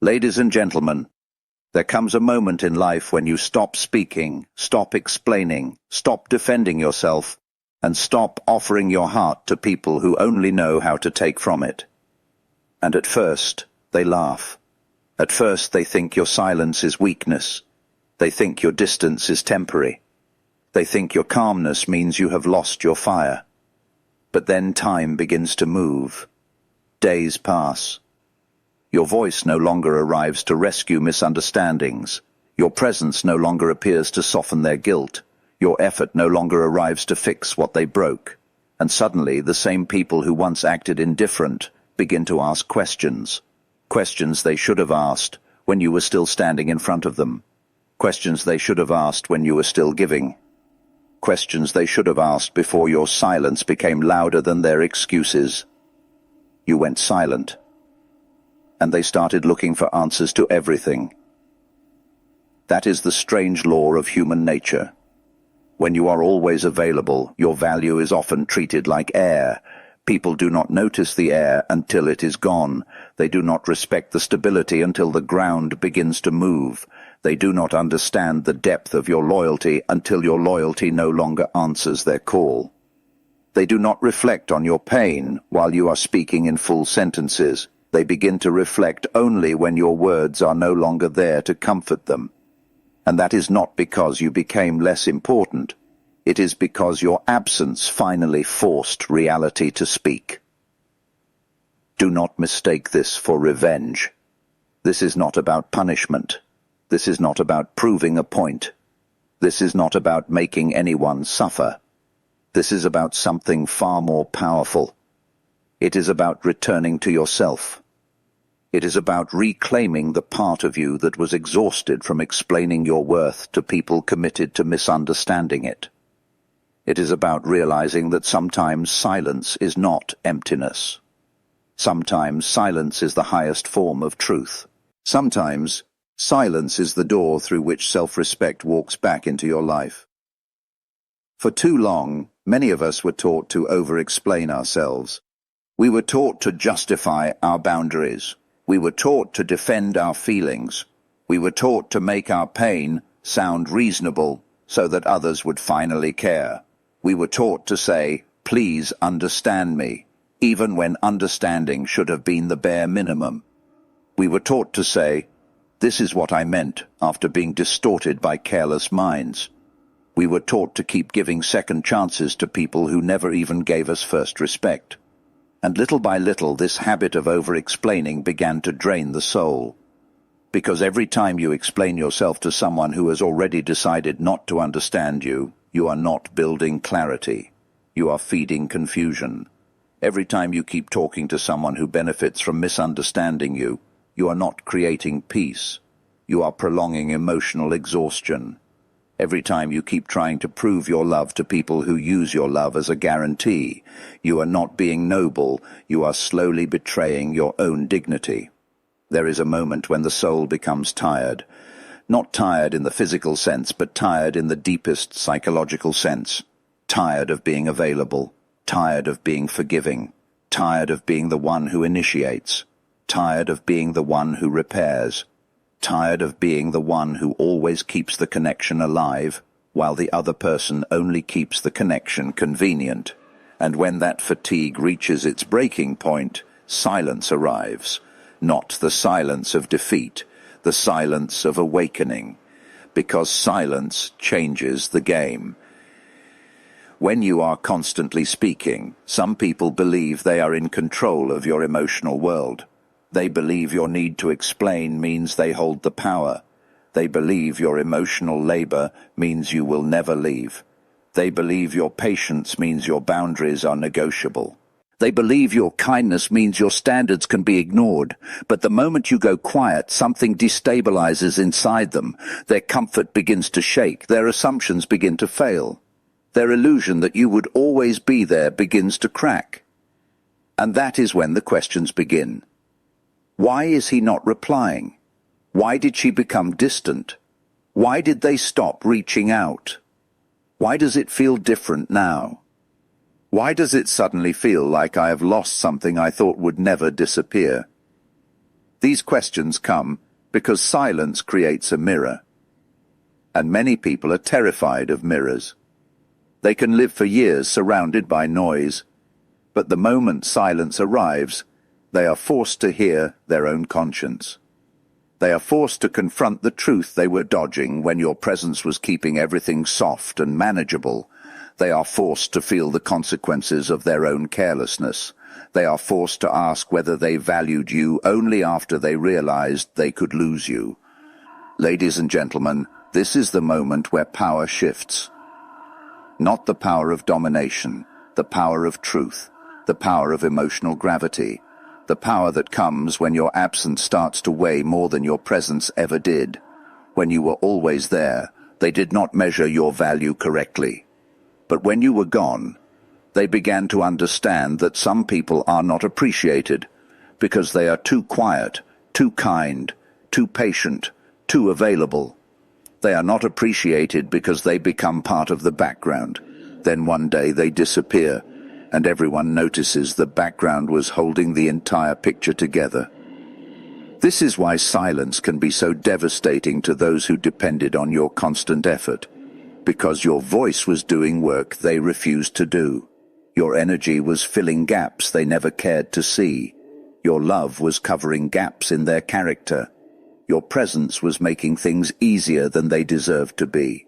Ladies and gentlemen, there comes a moment in life when you stop speaking, stop explaining, stop defending yourself, and stop offering your heart to people who only know how to take from it. And at first, they laugh. At first, they think your silence is weakness. They think your distance is temporary. They think your calmness means you have lost your fire. But then time begins to move. Days pass. Your voice no longer arrives to rescue misunderstandings. Your presence no longer appears to soften their guilt. Your effort no longer arrives to fix what they broke. And suddenly, the same people who once acted indifferent begin to ask questions. Questions they should have asked when you were still standing in front of them. Questions they should have asked when you were still giving. Questions they should have asked before your silence became louder than their excuses. You went silent. And they started looking for answers to everything. That is the strange law of human nature. When you are always available, your value is often treated like air. People do not notice the air until it is gone. They do not respect the stability until the ground begins to move. They do not understand the depth of your loyalty until your loyalty no longer answers their call. They do not reflect on your pain while you are speaking in full sentences. They begin to reflect only when your words are no longer there to comfort them. And that is not because you became less important. It is because your absence finally forced reality to speak. Do not mistake this for revenge. This is not about punishment. This is not about proving a point. This is not about making anyone suffer. This is about something far more powerful. It is about returning to yourself. It is about reclaiming the part of you that was exhausted from explaining your worth to people committed to misunderstanding it. It is about realizing that sometimes silence is not emptiness. Sometimes silence is the highest form of truth. Sometimes silence is the door through which self-respect walks back into your life. For too long, many of us were taught to over-explain ourselves. We were taught to justify our boundaries. We were taught to defend our feelings. We were taught to make our pain sound reasonable so that others would finally care. We were taught to say, "Please understand me," even when understanding should have been the bare minimum. We were taught to say, "This is what I meant," after being distorted by careless minds. We were taught to keep giving second chances to people who never even gave us first respect. And little by little, this habit of over-explaining began to drain the soul. Because every time you explain yourself to someone who has already decided not to understand you, you are not building clarity. You are feeding confusion. Every time you keep talking to someone who benefits from misunderstanding you, you are not creating peace. You are prolonging emotional exhaustion. Every time you keep trying to prove your love to people who use your love as a guarantee, you are not being noble, you are slowly betraying your own dignity. There is a moment when the soul becomes tired. Not tired in the physical sense, but tired in the deepest psychological sense. Tired of being available, tired of being forgiving, tired of being the one who initiates, tired of being the one who repairs. Tired of being the one who always keeps the connection alive, while the other person only keeps the connection convenient. And when that fatigue reaches its breaking point, silence arrives. Not the silence of defeat, the silence of awakening. Because silence changes the game. When you are constantly speaking, some people believe they are in control of your emotional world. They believe your need to explain means they hold the power. They believe your emotional labor means you will never leave. They believe your patience means your boundaries are negotiable. They believe your kindness means your standards can be ignored. But the moment you go quiet, something destabilizes inside them. Their comfort begins to shake. Their assumptions begin to fail. Their illusion that you would always be there begins to crack. And that is when the questions begin. Why is he not replying? Why did she become distant? Why did they stop reaching out? Why does it feel different now? Why does it suddenly feel like I have lost something I thought would never disappear? These questions come because silence creates a mirror. And many people are terrified of mirrors. They can live for years surrounded by noise, but the moment silence arrives, they are forced to hear their own conscience. They are forced to confront the truth they were dodging when your presence was keeping everything soft and manageable. They are forced to feel the consequences of their own carelessness. They are forced to ask whether they valued you only after they realized they could lose you. Ladies and gentlemen, this is the moment where power shifts. Not the power of domination, the power of truth, the power of emotional gravity, the power that comes when your absence starts to weigh more than your presence ever did. When you were always there, they did not measure your value correctly. But when you were gone, they began to understand that some people are not appreciated because they are too quiet, too kind, too patient, too available. They are not appreciated because they become part of the background. Then one day they disappear, and everyone notices the background was holding the entire picture together. This is why silence can be so devastating to those who depended on your constant effort. Because your voice was doing work they refused to do. Your energy was filling gaps they never cared to see. Your love was covering gaps in their character. Your presence was making things easier than they deserved to be.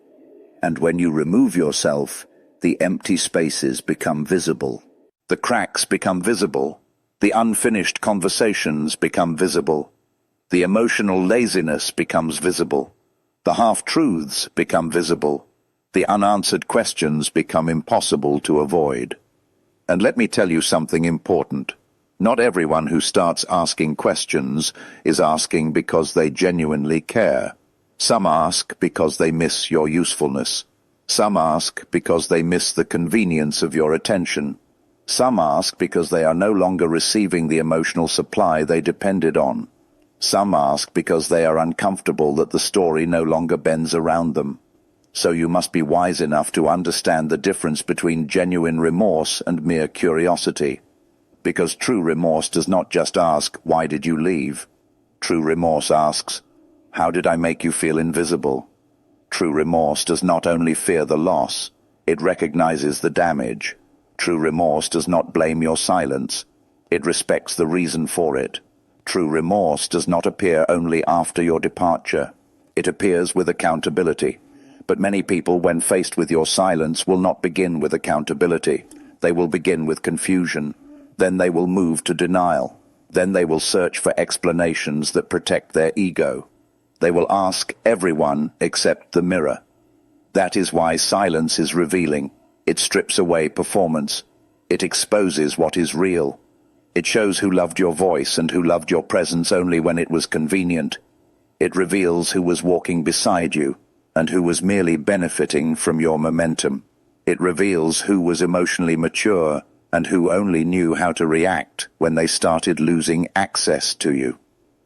And when you remove yourself, the empty spaces become visible. The cracks become visible. The unfinished conversations become visible. The emotional laziness becomes visible. The half-truths become visible. The unanswered questions become impossible to avoid. And let me tell you something important. Not everyone who starts asking questions is asking because they genuinely care. Some ask because they miss your usefulness. Some ask because they miss the convenience of your attention. Some ask because they are no longer receiving the emotional supply they depended on. Some ask because they are uncomfortable that the story no longer bends around them. So you must be wise enough to understand the difference between genuine remorse and mere curiosity. Because true remorse does not just ask, "Why did you leave?" True remorse asks, "How did I make you feel invisible?" True remorse does not only fear the loss, it recognizes the damage. True remorse does not blame your silence, it respects the reason for it. True remorse does not appear only after your departure, it appears with accountability. But many people, when faced with your silence, will not begin with accountability. They will begin with confusion. Then they will move to denial. Then they will search for explanations that protect their ego. They will ask everyone except the mirror. That is why silence is revealing. It strips away performance. It exposes what is real. It shows who loved your voice and who loved your presence only when it was convenient. It reveals who was walking beside you and who was merely benefiting from your momentum. It reveals who was emotionally mature and who only knew how to react when they started losing access to you.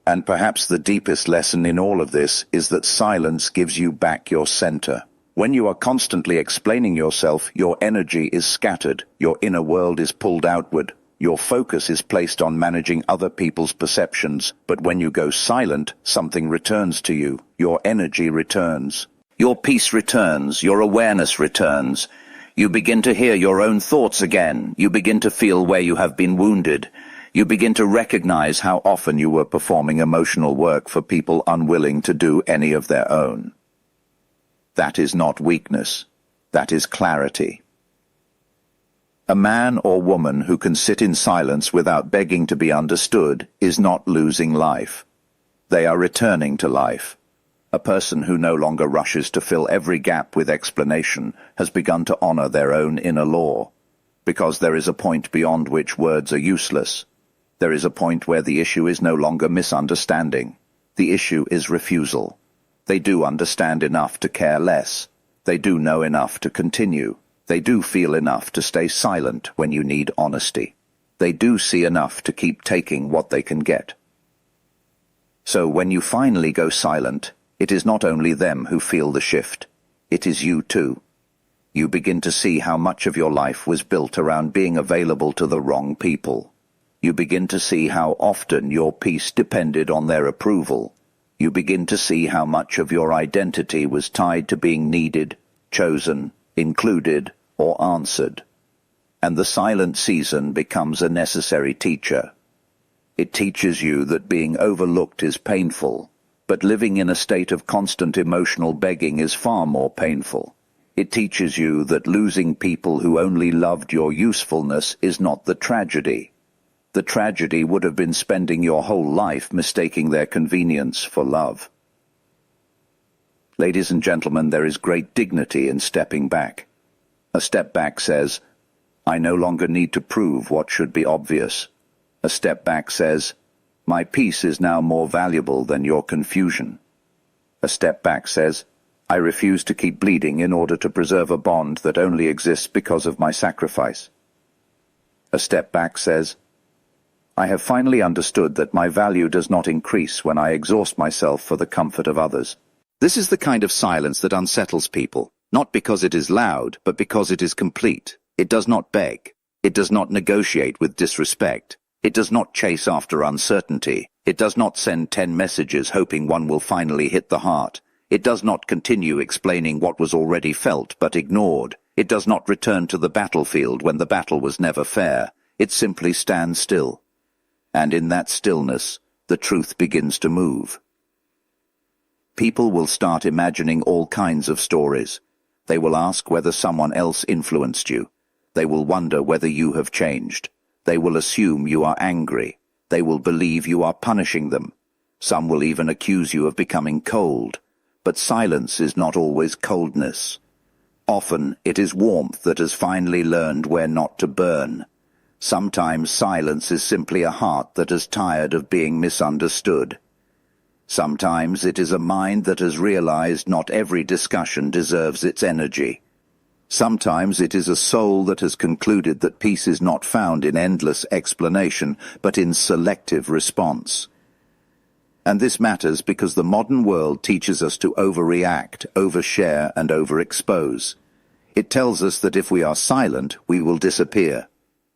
And perhaps the deepest lesson in all of this is that silence gives you back your center. When you are constantly explaining yourself, your energy is scattered, your inner world is pulled outward, your focus is placed on managing other people's perceptions. But when you go silent, something returns to you. Your energy returns. Your peace returns, your awareness returns. You begin to hear your own thoughts again. You begin to feel where you have been wounded. You begin to recognize how often you were performing emotional work for people unwilling to do any of their own. That is not weakness. That is clarity. A man or woman who can sit in silence without begging to be understood is not losing life. They are returning to life. A person who no longer rushes to fill every gap with explanation has begun to honor their own inner law. Because there is a point beyond which words are useless. There is a point where the issue is no longer misunderstanding. The issue is refusal. They do understand enough to care less. They do know enough to continue. They do feel enough to stay silent when you need honesty. They do see enough to keep taking what they can get. So when you finally go silent, it is not only them who feel the shift. It is you too. You begin to see how much of your life was built around being available to the wrong people. You begin to see how often your peace depended on their approval. You begin to see how much of your identity was tied to being needed, chosen, included, or answered. And the silent season becomes a necessary teacher. It teaches you that being overlooked is painful, but living in a state of constant emotional begging is far more painful. It teaches you that losing people who only loved your usefulness is not the tragedy. The tragedy would have been spending your whole life mistaking their convenience for love. Ladies and gentlemen, there is great dignity in stepping back. A step back says, I no longer need to prove what should be obvious. A step back says, my peace is now more valuable than your confusion. A step back says, I refuse to keep bleeding in order to preserve a bond that only exists because of my sacrifice. A step back says, I have finally understood that my value does not increase when I exhaust myself for the comfort of others. This is the kind of silence that unsettles people, not because it is loud, but because it is complete. It does not beg. It does not negotiate with disrespect. It does not chase after uncertainty. It does not send 10 messages hoping one will finally hit the heart. It does not continue explaining what was already felt but ignored. It does not return to the battlefield when the battle was never fair. It simply stands still. And in that stillness, the truth begins to move. People will start imagining all kinds of stories. They will ask whether someone else influenced you. They will wonder whether you have changed. They will assume you are angry. They will believe you are punishing them. Some will even accuse you of becoming cold. But silence is not always coldness. Often it is warmth that has finally learned where not to burn. Sometimes silence is simply a heart that is tired of being misunderstood. Sometimes it is a mind that has realized not every discussion deserves its energy. Sometimes it is a soul that has concluded that peace is not found in endless explanation, but in selective response. And this matters because the modern world teaches us to overreact, overshare, and overexpose. It tells us that if we are silent, we will disappear.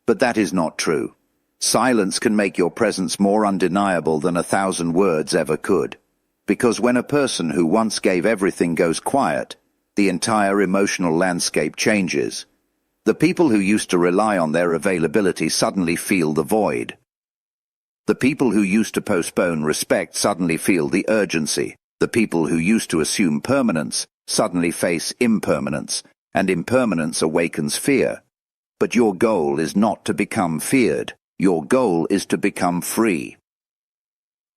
But that is not true. Silence can make your presence more undeniable than 1,000 words ever could. Because when a person who once gave everything goes quiet, the entire emotional landscape changes. The people who used to rely on their availability suddenly feel the void. The people who used to postpone respect suddenly feel the urgency. The people who used to assume permanence suddenly face impermanence, and impermanence awakens fear. But your goal is not to become feared. Your goal is to become free.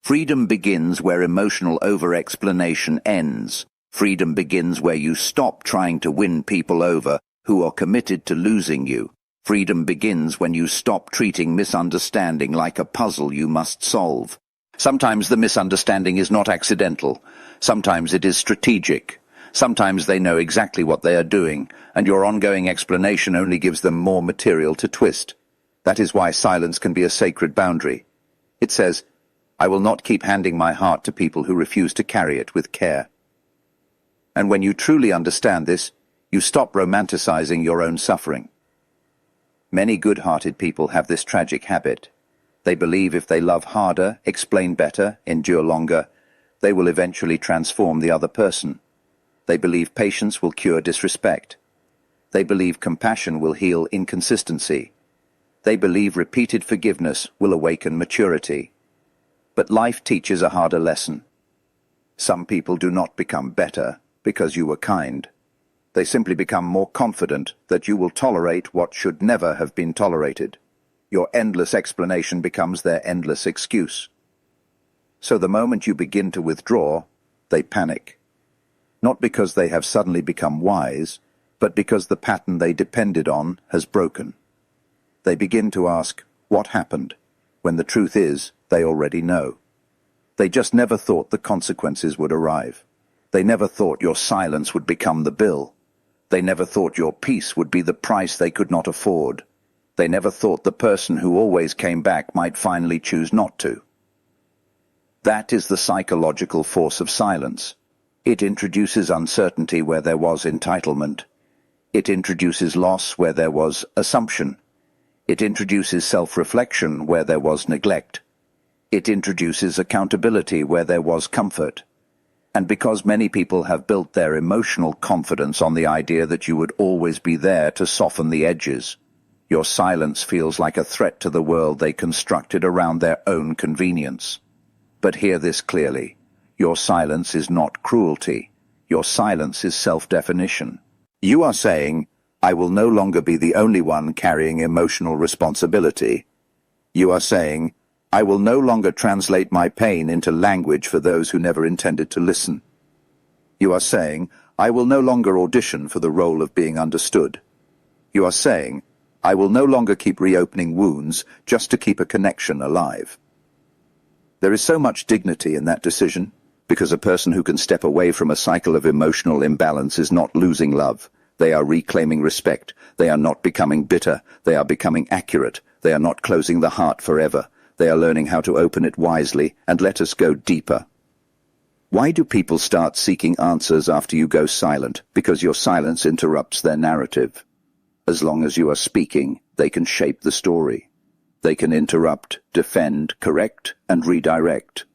Freedom begins where emotional over-explanation ends. Freedom begins where you stop trying to win people over who are committed to losing you. Freedom begins when you stop treating misunderstanding like a puzzle you must solve. Sometimes the misunderstanding is not accidental. Sometimes it is strategic. Sometimes they know exactly what they are doing, and your ongoing explanation only gives them more material to twist. That is why silence can be a sacred boundary. It says, I will not keep handing my heart to people who refuse to carry it with care. And when you truly understand this, you stop romanticizing your own suffering. Many good-hearted people have this tragic habit. They believe if they love harder, explain better, endure longer, they will eventually transform the other person. They believe patience will cure disrespect. They believe compassion will heal inconsistency. They believe repeated forgiveness will awaken maturity. But life teaches a harder lesson. Some people do not become better because you were kind. They simply become more confident that you will tolerate what should never have been tolerated. Your endless explanation becomes their endless excuse. So the moment you begin to withdraw, they panic. Not because they have suddenly become wise, but because the pattern they depended on has broken. They begin to ask, what happened? When the truth is, they already know. They just never thought the consequences would arrive. They never thought your silence would become the bill. They never thought your peace would be the price they could not afford. They never thought the person who always came back might finally choose not to. That is the psychological force of silence. It introduces uncertainty where there was entitlement. It introduces loss where there was assumption. It introduces self-reflection where there was neglect. It introduces accountability where there was comfort. And because many people have built their emotional confidence on the idea that you would always be there to soften the edges, your silence feels like a threat to the world they constructed around their own convenience. But hear this clearly. Your silence is not cruelty. Your silence is self-definition. You are saying, I will no longer be the only one carrying emotional responsibility. You are saying, I will no longer translate my pain into language for those who never intended to listen. You are saying, I will no longer audition for the role of being understood. You are saying, I will no longer keep reopening wounds just to keep a connection alive. There is so much dignity in that decision, because a person who can step away from a cycle of emotional imbalance is not losing love. They are reclaiming respect. They are not becoming bitter. They are becoming accurate. They are not closing the heart forever. They are learning how to open it wisely and let us go deeper. Why do people start seeking answers after you go silent? Because your silence interrupts their narrative. As long as you are speaking, they can shape the story. They can interrupt, defend, correct, and redirect.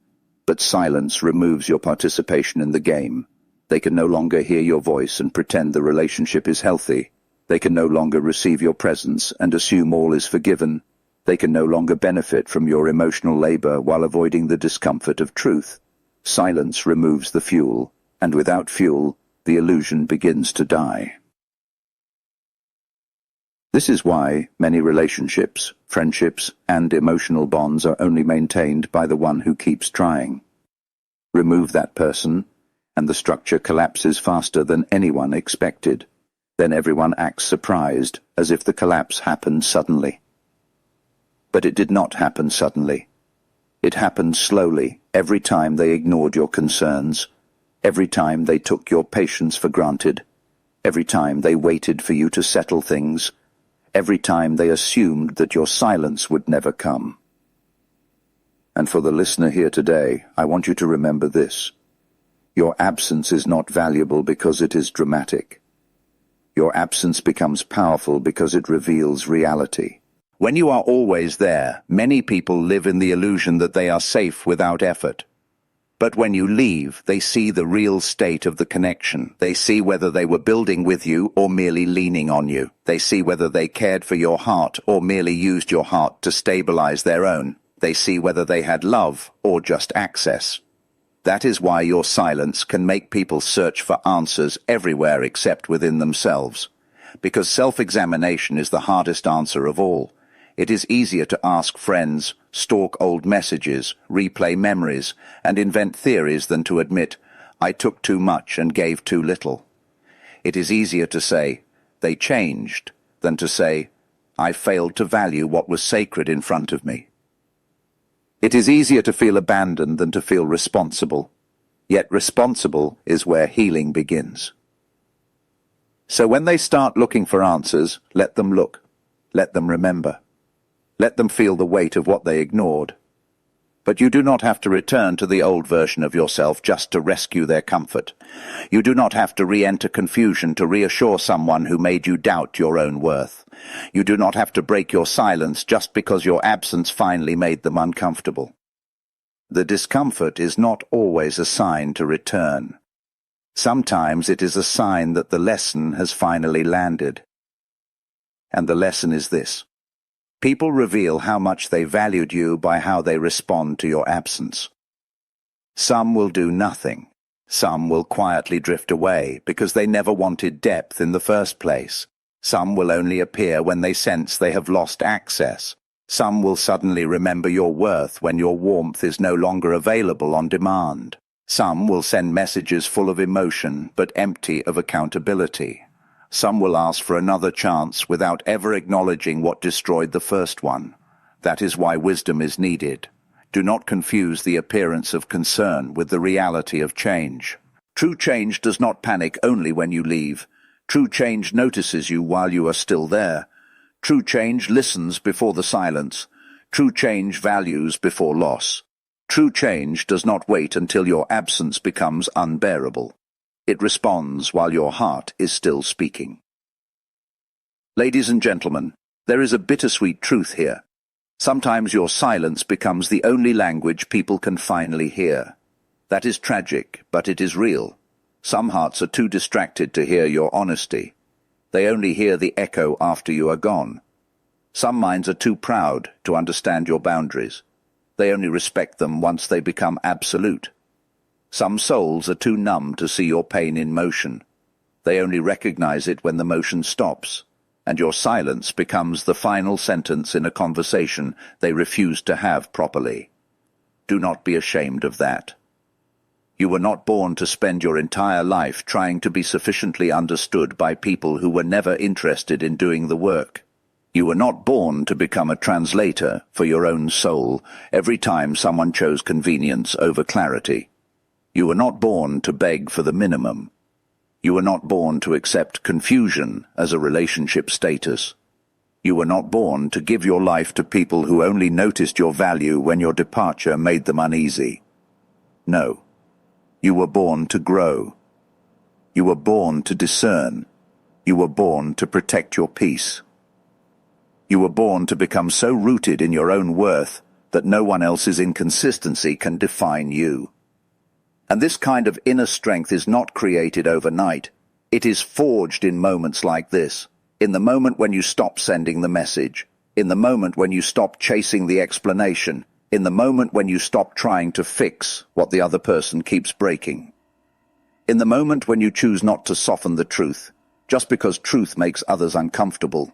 But silence removes your participation in the game. They can no longer hear your voice and pretend the relationship is healthy. They can no longer receive your presence and assume all is forgiven. They can no longer benefit from your emotional labor while avoiding the discomfort of truth. Silence removes the fuel, and without fuel, the illusion begins to die. This is why many relationships, friendships, and emotional bonds are only maintained by the one who keeps trying. Remove that person, and the structure collapses faster than anyone expected. Then everyone acts surprised, as if the collapse happened suddenly. But it did not happen suddenly. It happened slowly, every time they ignored your concerns, every time they took your patience for granted, every time they waited for you to settle things, every time they assumed that your silence would never come. And for the listener here today, I want you to remember this. Your absence is not valuable because it is dramatic. Your absence becomes powerful because it reveals reality. When you are always there, many people live in the illusion that they are safe without effort. But when you leave, they see the real state of the connection. They see whether they were building with you or merely leaning on you. They see whether they cared for your heart or merely used your heart to stabilize their own. They see whether they had love or just access. That is why your silence can make people search for answers everywhere except within themselves. Because self-examination is the hardest answer of all. It is easier to ask friends, stalk old messages, replay memories, and invent theories than to admit, I took too much and gave too little. It is easier to say, they changed, than to say, I failed to value what was sacred in front of me. It is easier to feel abandoned than to feel responsible. Yet responsible is where healing begins. So when they start looking for answers, let them look. Let them remember. Let them feel the weight of what they ignored. But you do not have to return to the old version of yourself just to rescue their comfort. You do not have to re-enter confusion to reassure someone who made you doubt your own worth. You do not have to break your silence just because your absence finally made them uncomfortable. The discomfort is not always a sign to return. Sometimes it is a sign that the lesson has finally landed. And the lesson is this. People reveal how much they valued you by how they respond to your absence. Some will do nothing. Some will quietly drift away because they never wanted depth in the first place. Some will only appear when they sense they have lost access. Some will suddenly remember your worth when your warmth is no longer available on demand. Some will send messages full of emotion but empty of accountability. Some will ask for another chance without ever acknowledging what destroyed the first one. That is why wisdom is needed. Do not confuse the appearance of concern with the reality of change. True change does not panic only when you leave. True change notices you while you are still there. True change listens before the silence. True change values before loss. True change does not wait until your absence becomes unbearable. It responds while your heart is still speaking. Ladies and gentlemen, There is a bittersweet truth here. Sometimes your silence becomes the only language people can finally hear. That is tragic, but it is real. Some hearts are too distracted to hear your honesty. They only hear the echo after you are gone. Some minds are too proud to understand your boundaries. They only respect them once they become absolute. Some souls are too numb to see your pain in motion. They only recognize it when the motion stops, and your silence becomes the final sentence in a conversation they refuse to have properly. Do not be ashamed of that. You were not born to spend your entire life trying to be sufficiently understood by people who were never interested in doing the work. You were not born to become a translator for your own soul every time someone chose convenience over clarity. You were not born to beg for the minimum. You were not born to accept confusion as a relationship status. You were not born to give your life to people who only noticed your value when your departure made them uneasy. No. You were born to grow. You were born to discern. You were born to protect your peace. You were born to become so rooted in your own worth that no one else's inconsistency can define you. And this kind of inner strength is not created overnight. It is forged in moments like this, in the moment when you stop sending the message, in the moment when you stop chasing the explanation, in the moment when you stop trying to fix what the other person keeps breaking. In the moment when you choose not to soften the truth, just because truth makes others uncomfortable.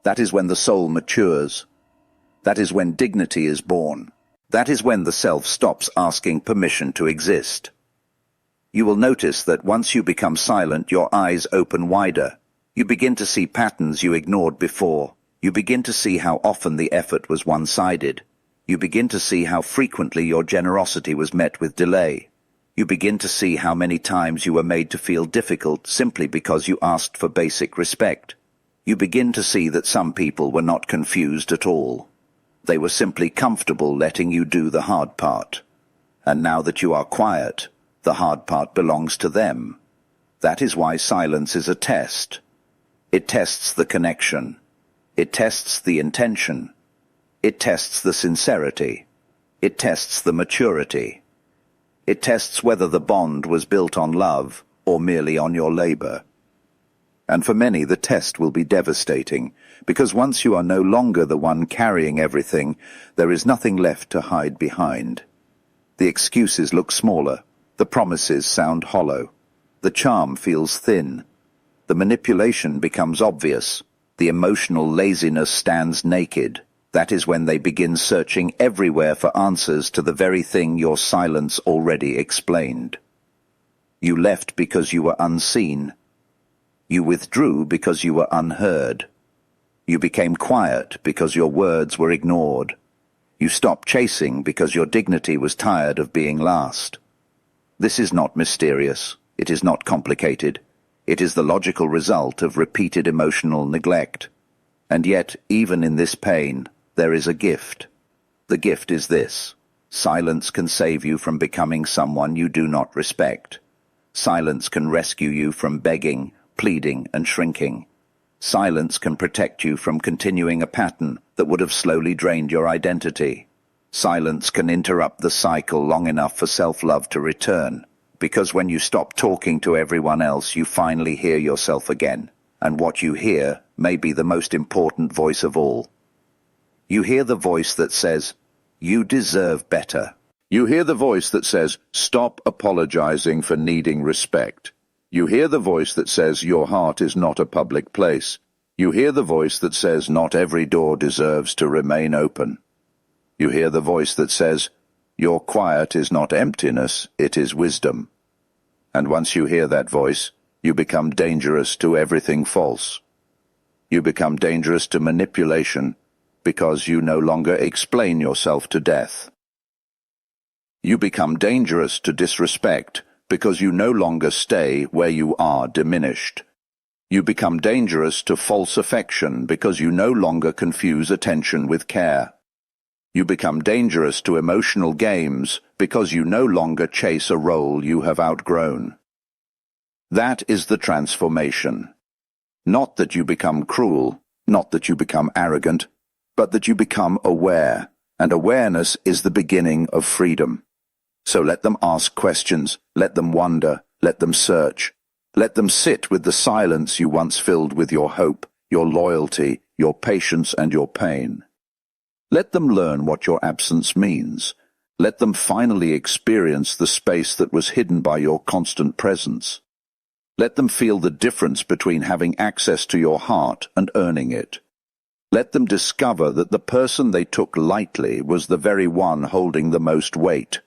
That is when the soul matures. That is when dignity is born. That is when the self stops asking permission to exist. You will notice that once you become silent, your eyes open wider. You begin to see patterns you ignored before. You begin to see how often the effort was one-sided. You begin to see how frequently your generosity was met with delay. You begin to see how many times you were made to feel difficult simply because you asked for basic respect. You begin to see that some people were not confused at all. They were simply comfortable letting you do the hard part. And now that you are quiet, the hard part belongs to them. That is why silence is a test. It tests the connection. It tests the intention. It tests the sincerity. It tests the maturity. It tests whether the bond was built on love or merely on your labor. And for many, the test will be devastating, because once you are no longer the one carrying everything, there is nothing left to hide behind. The excuses look smaller. The promises sound hollow. The charm feels thin. The manipulation becomes obvious. The emotional laziness stands naked. That is when they begin searching everywhere for answers to the very thing your silence already explained. You left because you were unseen. You withdrew because you were unheard. You became quiet because your words were ignored. You stopped chasing because your dignity was tired of being last. This is not mysterious. It is not complicated. It is the logical result of repeated emotional neglect. And yet, even in this pain, there is a gift. The gift is this: silence can save you from becoming someone you do not respect. Silence can rescue you from begging, pleading, and shrinking. Silence can protect you from continuing a pattern that would have slowly drained your identity. Silence can interrupt the cycle long enough for self-love to return, because when you stop talking to everyone else, you finally hear yourself again, and what you hear may be the most important voice of all. You hear the voice that says, "You deserve better." You hear the voice that says, "Stop apologizing for needing respect." You hear the voice that says, "Your heart is not a public place." You hear the voice that says, "Not every door deserves to remain open." You hear the voice that says, "Your quiet is not emptiness, it is wisdom." And once you hear that voice, you become dangerous to everything false. You become dangerous to manipulation because you no longer explain yourself to death. You become dangerous to disrespect because you no longer stay where you are diminished. You become dangerous to false affection because you no longer confuse attention with care. You become dangerous to emotional games because you no longer chase a role you have outgrown. That is the transformation. Not that you become cruel, Not that you become arrogant, but that you become aware, and awareness is the beginning of freedom. So let them ask questions, let them wonder, let them search. Let them sit with the silence you once filled with your hope, your loyalty, your patience and your pain. Let them learn what your absence means. Let them finally experience the space that was hidden by your constant presence. Let them feel the difference between having access to your heart and earning it. Let them discover that the person they took lightly was the very one holding the most weight.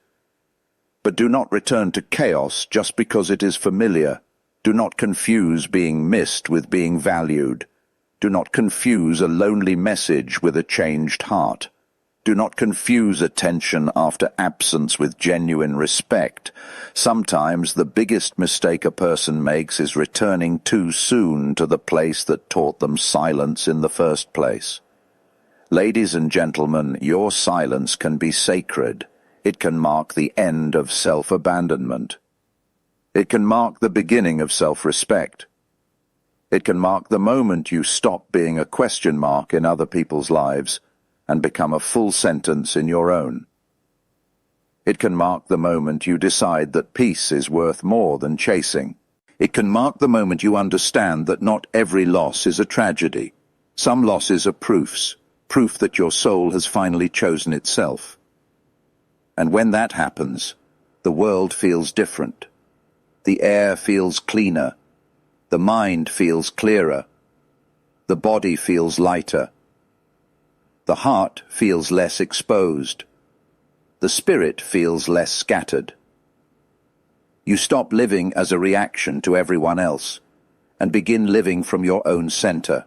But do not return to chaos just because it is familiar. Do not confuse being missed with being valued. Do not confuse a lonely message with a changed heart. Do not confuse attention after absence with genuine respect. Sometimes the biggest mistake a person makes is returning too soon to the place that taught them silence in the first place. Ladies and gentlemen, your silence can be sacred. It can mark the end of self-abandonment. It can mark the beginning of self-respect. It can mark the moment you stop being a question mark in other people's lives and become a full sentence in your own. It can mark the moment you decide that peace is worth more than chasing. It can mark the moment you understand that not every loss is a tragedy. Some losses are proofs, proof that your soul has finally chosen itself. And when that happens, the world feels different. The air feels cleaner. The mind feels clearer. The body feels lighter. The heart feels less exposed. The spirit feels less scattered. You stop living as a reaction to everyone else and begin living from your own center.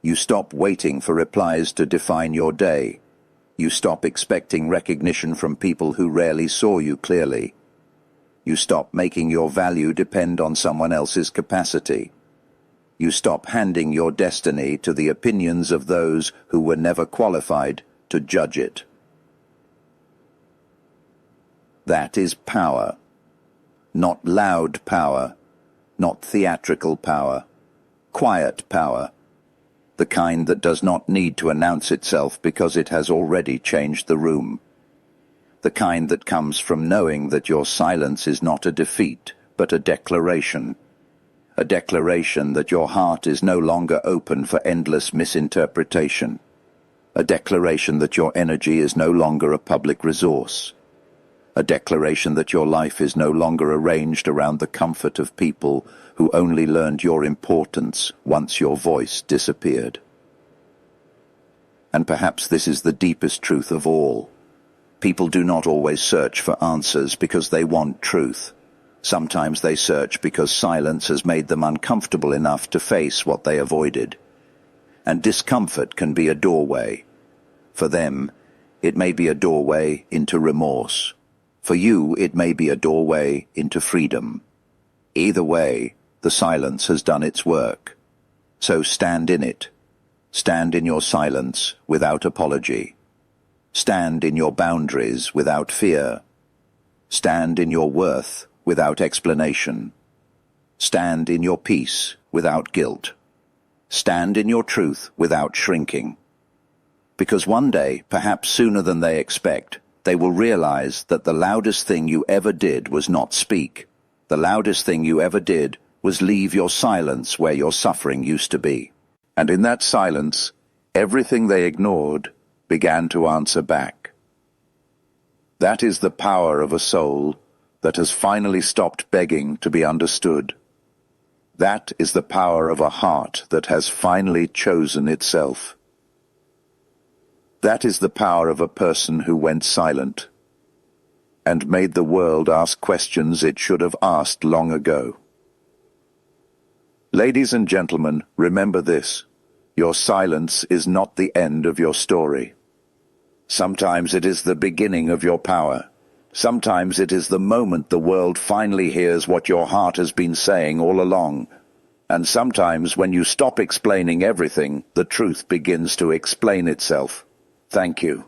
You stop waiting for replies to define your day. You stop expecting recognition from people who rarely saw you clearly. You stop making your value depend on someone else's capacity. You stop handing your destiny to the opinions of those who were never qualified to judge it. That is power. Not loud power, not theatrical power, quiet power, the kind that does not need to announce itself because it has already changed the room. The kind that comes from knowing that your silence is not a defeat, but a declaration. A declaration that your heart is no longer open for endless misinterpretation. A declaration that your energy is no longer a public resource. A declaration that your life is no longer arranged around the comfort of people who only learned your importance once your voice disappeared. And perhaps this is the deepest truth of all. People do not always search for answers because they want truth. Sometimes they search because silence has made them uncomfortable enough to face what they avoided. And discomfort can be a doorway. For them, it may be a doorway into remorse. For you, it may be a doorway into freedom. Either way, the silence has done its work. So stand in it. Stand in your silence without apology. Stand in your boundaries without fear. Stand in your worth without explanation. Stand in your peace without guilt. Stand in your truth without shrinking. Because one day, perhaps sooner than they expect, they will realize that the loudest thing you ever did was not speak. The loudest thing you ever did was leave your silence where your suffering used to be. And in that silence, everything they ignored began to answer back. That is the power of a soul that has finally stopped begging to be understood. That is the power of a heart that has finally chosen itself. That is the power of a person who went silent and made the world ask questions it should have asked long ago. Ladies and gentlemen, remember this. Your silence is not the end of your story. Sometimes it is the beginning of your power. Sometimes it is the moment the world finally hears what your heart has been saying all along. And sometimes when you stop explaining everything, the truth begins to explain itself. Thank you.